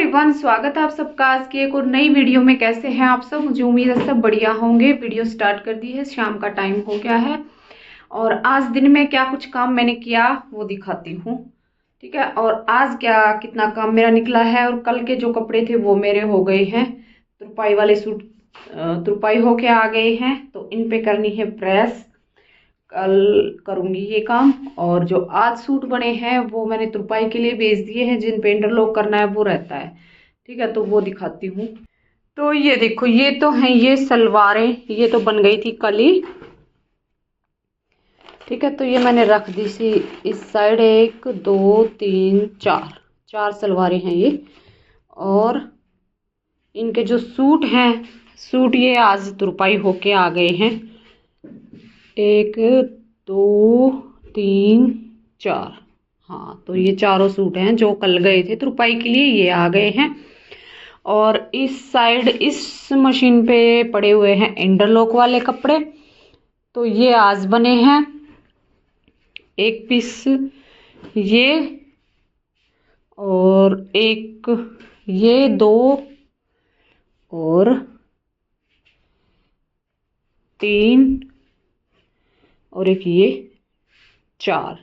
Everyone, स्वागत है आप सबका आज की एक और नई वीडियो में। कैसे हैं आप सब? मुझे उम्मीद है सब बढ़िया होंगे। वीडियो स्टार्ट कर दी है, शाम का टाइम हो गया है और आज दिन में क्या कुछ काम मैंने किया वो दिखाती हूँ। ठीक है, और आज क्या कितना काम मेरा निकला है। और कल के जो कपड़े थे वो मेरे हो गए हैं, तुरपाई वाले सूट तुरपाई होके आ गए हैं, तो इन पे करनी है प्रेस। कल करूंगी ये काम। और जो आज सूट बने हैं वो मैंने तुरपाई के लिए भेज दिए हैं, जिन पे इंटरलॉक करना है वो रहता है। ठीक है, तो वो दिखाती हूँ। तो ये देखो, ये तो हैं ये सलवारें, ये तो बन गई थी कल ही। ठीक है, तो ये मैंने रख दी सी इस साइड। 1 2 3 4 सलवारें हैं ये। और इनके जो सूट हैं, सूट ये आज तुरपाई होके आ गए हैं। 1 2 3 4, हाँ, तो ये चारों सूट हैं जो कल गए थे तुरपाई के लिए, ये आ गए हैं। और इस साइड इस मशीन पे पड़े हुए हैं इंटरलॉक वाले कपड़े, तो ये आज बने हैं। 1 पीस ये, और एक ये, 2 और 3 और एक ये 4,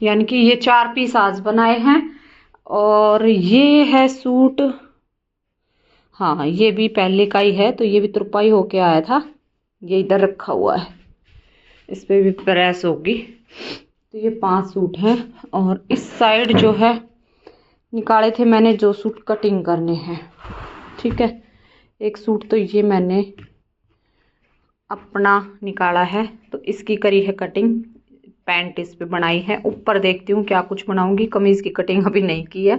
यानी कि ये 4 पीस आज बनाए हैं। और ये है सूट, हाँ, ये भी पहले का ही है, तो ये भी तुरपाई होके आया था। ये इधर रखा हुआ है, इस पे भी प्रेस होगी। तो ये 5 सूट हैं। और इस साइड जो है निकाले थे मैंने जो सूट कटिंग करने हैं। ठीक है, एक सूट तो ये मैंने अपना निकाला है, तो इसकी करी है कटिंग। पैंट इस पे बनाई है। ऊपर देखती हूँ क्या कुछ बनाऊंगी। कमीज की कटिंग अभी नहीं की है,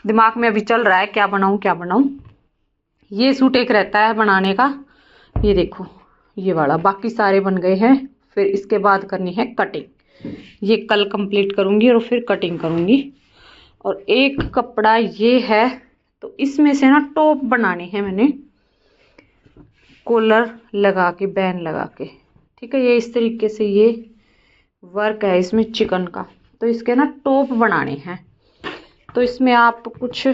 दिमाग में अभी चल रहा है क्या बनाऊं क्या बनाऊं। ये सूट एक रहता है बनाने का, ये देखो ये वाला, बाकी सारे बन गए हैं। फिर इसके बाद करनी है कटिंग, ये कल कंप्लीट करूंगी और फिर कटिंग करूंगी। और एक कपड़ा ये है, तो इसमें से ना टॉप बनाने हैं मैंने, कॉलर लगा के, बैन लगा के। ठीक है, ये इस तरीके से ये वर्क है इसमें चिकन का, तो इसके ना टॉप बनाने हैं। तो इसमें आप कुछ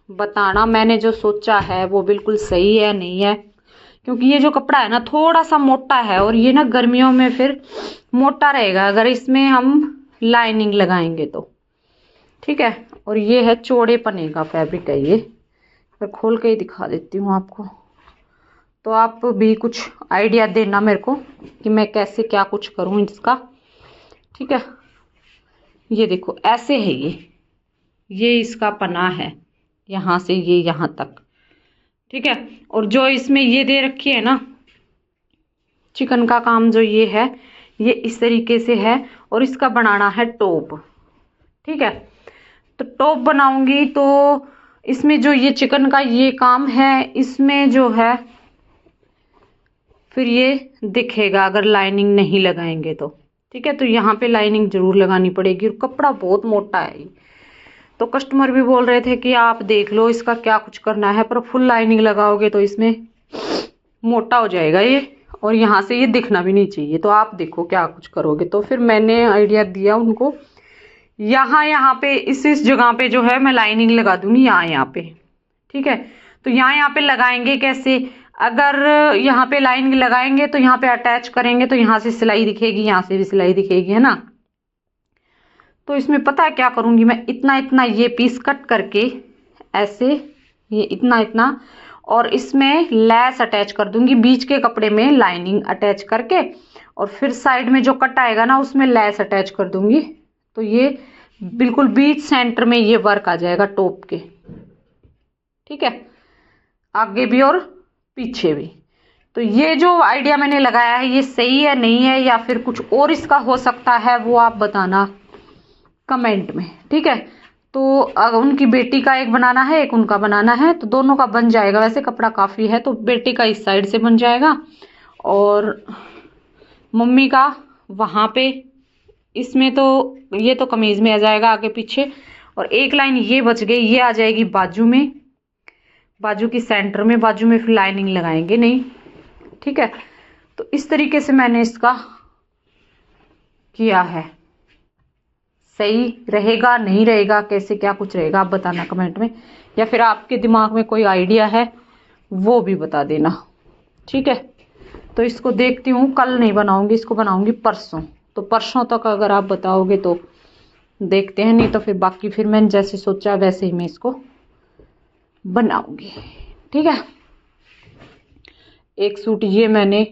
बताना, मैंने जो सोचा है वो बिल्कुल सही है नहीं है, क्योंकि ये जो कपड़ा है ना थोड़ा सा मोटा है, और ये ना गर्मियों में फिर मोटा रहेगा अगर इसमें हम लाइनिंग लगाएंगे तो। ठीक है, और ये है चौड़े पने का फैब्रिक है ये। मैं खोल के ही दिखा देती हूँ आपको, तो आप भी कुछ आइडिया देना मेरे को कि मैं कैसे क्या कुछ करूँ इसका। ठीक है, ये देखो ऐसे है ये इसका पना है, यहाँ से ये यहाँ तक। ठीक है, और जो इसमें ये दे रखी है ना चिकन का काम, जो ये है ये इस तरीके से है, और इसका बनाना है टॉप। ठीक है, तो टॉप बनाऊंगी तो इसमें जो ये चिकन का ये काम है, इसमें जो है फिर ये दिखेगा अगर लाइनिंग नहीं लगाएंगे तो। ठीक है, तो यहाँ पे लाइनिंग जरूर लगानी पड़ेगी। और कपड़ा बहुत मोटा है ये, तो कस्टमर भी बोल रहे थे कि आप देख लो इसका क्या कुछ करना है, पर फुल लाइनिंग लगाओगे तो इसमें मोटा हो जाएगा ये, और यहाँ से ये दिखना भी नहीं चाहिए। तो आप देखो क्या कुछ करोगे। तो फिर मैंने आइडिया दिया उनको, यहाँ पे इस जगह पे जो है मैं लाइनिंग लगा दूंगी, यहाँ पे। ठीक है, तो यहाँ पे लगाएंगे कैसे? अगर यहाँ पे लाइनिंग लगाएंगे तो यहाँ पे अटैच करेंगे तो यहाँ से सिलाई दिखेगी, यहाँ से भी सिलाई दिखेगी, है ना। तो इसमें पता है क्या करूंगी मैं, इतना इतना ये पीस कट करके ऐसे, ये इतना इतना, और इसमें लैस अटैच कर दूंगी बीच के कपड़े में, लाइनिंग अटैच करके, और फिर साइड में जो कट आएगा ना उसमें लैस अटैच कर दूंगी। तो ये बिल्कुल बीच सेंटर में ये वर्क आ जाएगा टॉप के। ठीक है, आगे भी और पीछे भी। तो ये जो आइडिया मैंने लगाया है ये सही है नहीं है, या फिर कुछ और इसका हो सकता है, वो आप बताना कमेंट में। ठीक है, तो अगर उनकी बेटी का एक बनाना है, एक उनका बनाना है, तो दोनों का बन जाएगा। वैसे कपड़ा काफ़ी है, तो बेटी का इस साइड से बन जाएगा और मम्मी का वहाँ पे। इसमें तो ये तो कमीज में आ जाएगा आगे पीछे, और एक लाइन ये बच गई, ये आ जाएगी बाजू में, बाजू की सेंटर में, बाजू में फिर लाइनिंग लगाएंगे नहीं। ठीक है, तो इस तरीके से मैंने इसका किया है सही रहेगा नहीं रहेगा, कैसे क्या कुछ रहेगा आप बताना कमेंट में, या फिर आपके दिमाग में कोई आइडिया है वो भी बता देना। ठीक है, तो इसको देखती हूँ, कल नहीं बनाऊंगी, इसको बनाऊंगी परसों। तो परसों तक अगर आप बताओगे तो देखते हैं, नहीं तो फिर बाकी फिर मैंने जैसे सोचा वैसे ही मैं इसको बनाऊंगी। ठीक है, एक सूट ये मैंने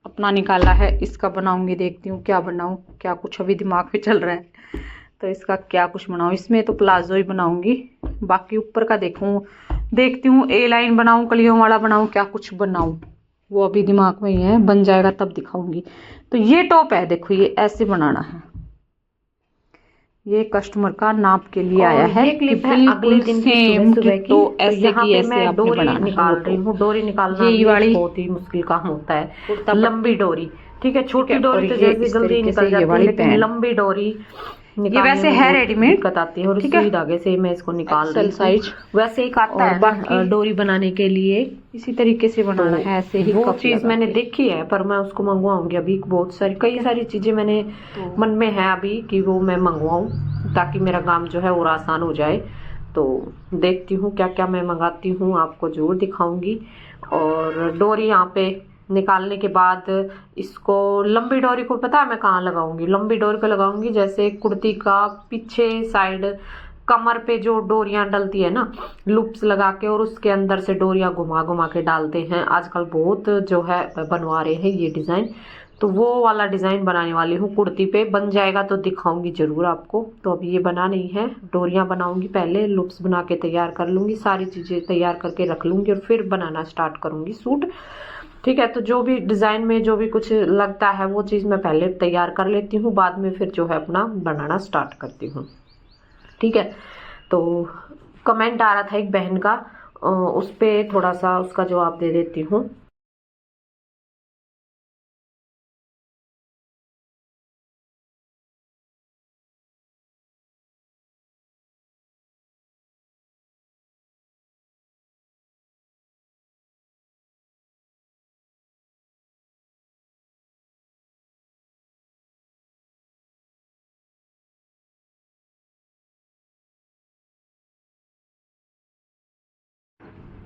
अपना निकाला है, इसका बनाऊंगी, देखती हूँ क्या बनाऊं, क्या कुछ अभी दिमाग में चल रहा है तो इसका क्या कुछ बनाऊं। इसमें तो प्लाजो ही बनाऊंगी, बाकी ऊपर का देखती हूँ ए लाइन बनाऊं, कलियों वाला बनाऊं, क्या कुछ बनाऊं वो अभी दिमाग में ही है, बन जाएगा तब दिखाऊंगी। तो ये टॉप है, देखो ये ऐसे बनाना है, ये कस्टमर का नाप के लिए आया है। ये क्लिप है अगले दिन की सुबह की। तो ऐसे यहाँ की पे ऐसे मैं आपने डोरी बनाना निकाल है। रही हूँ। डोरी निकालना ये वाली बहुत ही मुश्किल काम होता है, कुर्ता लंबी डोरी। ठीक है, छोटी डोरी तो ये जैसे इस जल्दी तरीके निकल से जाती है, वाली लेकिन पैंट। लंबी डोरी ये वैसे है रेडीमेड, दिक्कत आती है, और ठीक है? सुई धागे से मैं इसको निकाल रही हूँ। साइज वैसे एक आता और है बाकी डोरी बनाने के लिए, इसी तरीके से बनाना है, ऐसे ही वो कप चीज लगा मैंने के। देखी है, पर मैं उसको मंगवाऊंगी अभी। बहुत सारी कई सारी चीजें मैंने मन में है अभी कि वो मैं मंगवाऊं, ताकि मेरा काम जो है और आसान हो जाए। तो देखती हूँ क्या क्या मैं मंगाती हूँ, आपको जरूर दिखाऊंगी। और डोरी यहाँ पे निकालने के बाद इसको, लंबी डोरी को पता है मैं कहाँ लगाऊंगी? लंबी डोरी को लगाऊंगी जैसे कुर्ती का पीछे साइड कमर पे जो डोरियां डलती है ना, लूप्स लगा के, और उसके अंदर से डोरियां घुमा घुमा के डालते हैं। आजकल बहुत जो है बनवा रहे हैं ये डिजाइन, तो वो वाला डिजाइन बनाने वाली हूँ कुर्ती पे। बन जाएगा तो दिखाऊंगी जरूर आपको। तो अभी ये बना नहीं है, डोरियां बनाऊंगी पहले, लूप्स बना के तैयार कर लूंगी, सारी चीजें तैयार करके रख लूंगी, और फिर बनाना स्टार्ट करूंगी सूट। ठीक है, तो जो भी डिजाइन में जो भी कुछ लगता है वो चीज मैं पहले तैयार कर लेती हूँ, बाद में फिर जो है अपना बनाना स्टार्ट करती हूँ। ठीक है, तो कमेंट आ रहा था एक बहन का, उस पे थोड़ा सा उसका जवाब दे देती हूँ।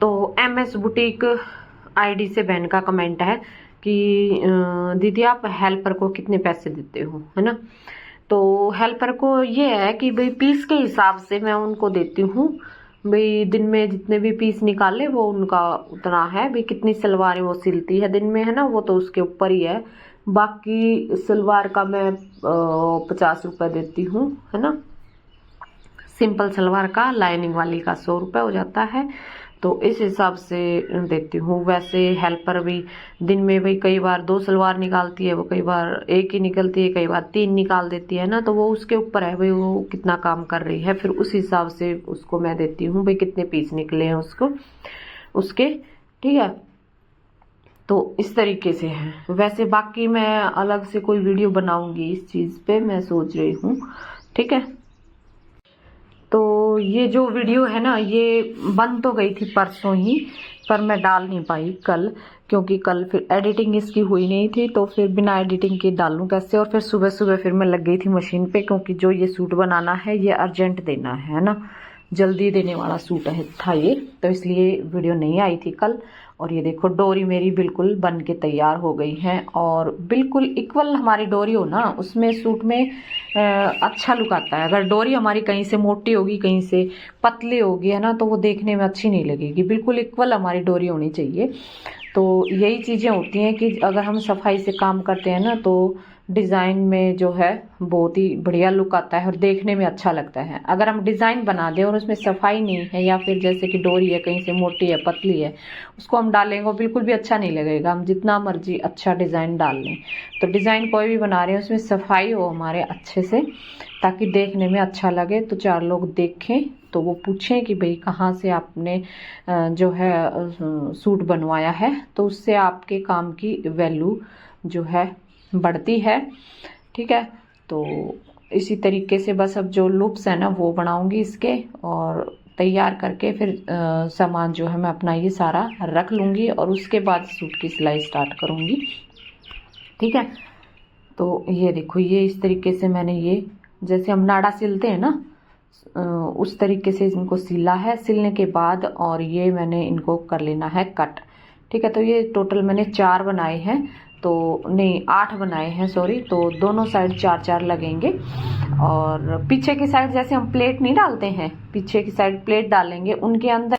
तो MS बुटीक ID से बहन का कमेंट है कि दीदी आप हेल्पर को कितने पैसे देते हो, है ना? तो हेल्पर को ये है कि भाई पीस के हिसाब से मैं उनको देती हूँ। भाई दिन में जितने भी पीस निकाले वो उनका उतना है। भाई कितनी सलवारें वो सिलती है दिन में, है ना, वो तो उसके ऊपर ही है। बाकी सलवार का मैं 50 रुपए देती हूँ, है ना। सिंपल सलवार का, लाइनिंग वाली का 100 रुपए हो जाता है। तो इस हिसाब से देती हूँ। वैसे हेल्पर भी दिन में भाई कई बार 2 सलवार निकालती है, वो कई बार 1 ही निकलती है, कई बार 3 निकाल देती है ना। तो वो उसके ऊपर है भाई वो कितना काम कर रही है, फिर उस हिसाब से उसको मैं देती हूँ भाई कितने पीस निकले हैं उसको उसके। ठीक है, तो इस तरीके से है। वैसे बाकी मैं अलग से कोई वीडियो बनाऊंगी इस चीज पे, मैं सोच रही हूँ। ठीक है, तो ये जो वीडियो है ना, ये बन तो गई थी परसों ही, पर मैं डाल नहीं पाई कल, क्योंकि कल फिर एडिटिंग इसकी हुई नहीं थी। तो फिर बिना एडिटिंग के डालूं कैसे? और फिर सुबह सुबह फिर मैं लग गई थी मशीन पे, क्योंकि जो ये सूट बनाना है ये अर्जेंट देना है ना, जल्दी देने वाला सूट था ये, तो इसलिए वीडियो नहीं आई थी कल। और ये देखो डोरी मेरी बिल्कुल बन के तैयार हो गई है, और बिल्कुल इक्वल हमारी डोरी हो ना, उसमें सूट में अच्छा लुक आता है। अगर डोरी हमारी कहीं से मोटी होगी, कहीं से पतली होगी, है ना, तो वो देखने में अच्छी नहीं लगेगी। बिल्कुल इक्वल हमारी डोरी होनी चाहिए। तो यही चीज़ें होती हैं कि अगर हम सफाई से काम करते हैं ना, तो डिज़ाइन में जो है बहुत ही बढ़िया लुक आता है और देखने में अच्छा लगता है। अगर हम डिज़ाइन बना दें और उसमें सफाई नहीं है, या फिर जैसे कि डोरी है कहीं से मोटी है पतली है, उसको हम डालेंगे वो बिल्कुल भी अच्छा नहीं लगेगा, हम जितना मर्जी अच्छा डिज़ाइन डाल लें। तो डिज़ाइन कोई भी बना रहे हैं उसमें सफाई हो हमारे अच्छे से, ताकि देखने में अच्छा लगे। तो 4 लोग देखें तो वो पूछें कि भाई कहाँ से आपने जो है सूट बनवाया है, तो उससे आपके काम की वैल्यू जो है बढ़ती है। ठीक है, तो इसी तरीके से बस अब जो लूप्स है ना वो बनाऊंगी इसके, और तैयार करके फिर सामान जो है मैं अपना ये सारा रख लूँगी, और उसके बाद सूट की सिलाई स्टार्ट करूँगी। ठीक है, तो ये देखो ये इस तरीके से मैंने ये जैसे हम नाड़ा सिलते हैं ना, उस तरीके से इनको सिला है। सिलने के बाद और ये मैंने इनको कर लेना है कट। ठीक है, तो ये टोटल मैंने 4 बनाए हैं, तो नहीं 8 बनाए हैं सॉरी। तो दोनों साइड 4-4 लगेंगे। और पीछे की साइड जैसे हम प्लेट नहीं डालते हैं, पीछे की साइड प्लेट डालेंगे, उनके अंदर